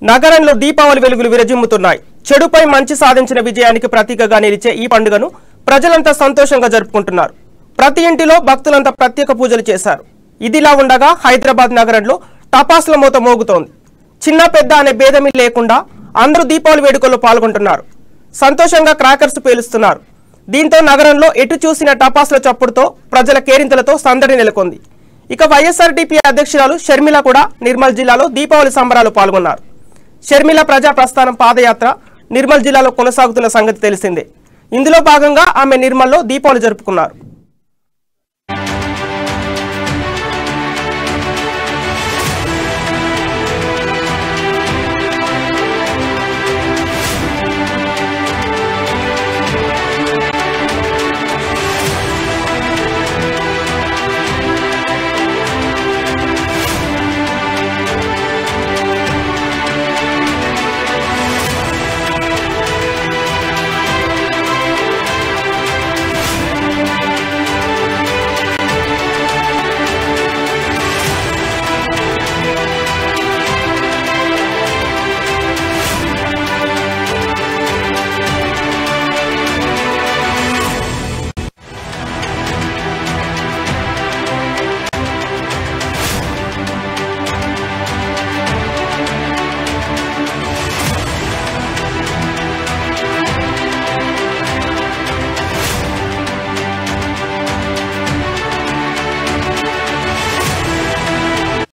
నగరంలో దీపావళి వెలుగులు విరజిమ్ముతున్నాయి. చెడుపై మంచి సాధించిన విజయానికి ప్రతీకగా నిలిచే ఈ పండుగను ప్రజలంతా సంతోషంగా జరుపుకుంటున్నారు. ప్రతి ఇంటిలో భక్తులంతా ప్రత్యేక పూజలు చేశారు. ఇదిలా ఉండగా హైదరాబాద్ నగరంలో టపాసుల మోత మోగుతోంది. చిన్న పెద్ద అనే భేదమి లేకుండా అందరూ దీపావళి వేడుకల్లో పాల్గొంటున్నారు. సంతోషంగా క్రాకర్స్ పేలుస్తున్నారు. దీంతో నగరంలో ఎటు చూసిన టపాసుల చప్పుడుతో ప్రజల కేరింతలతో సందడి నెలకొంది. ఇక వైఎస్ఆర్టీపీ అధ్యక్షురాలు షర్మిల కూడా నిర్మల్ జిల్లాలో దీపావళి సంబరాలు పాల్గొన్నారు. షర్మిల ప్రజా ప్రస్థానం పాదయాత్ర నిర్మల్ జిల్లాలో కొనసాగుతున్న సంగతి తెలిసిందే. ఇందులో భాగంగా ఆమె నిర్మల్లో దీపావళి జరుపుకున్నారు.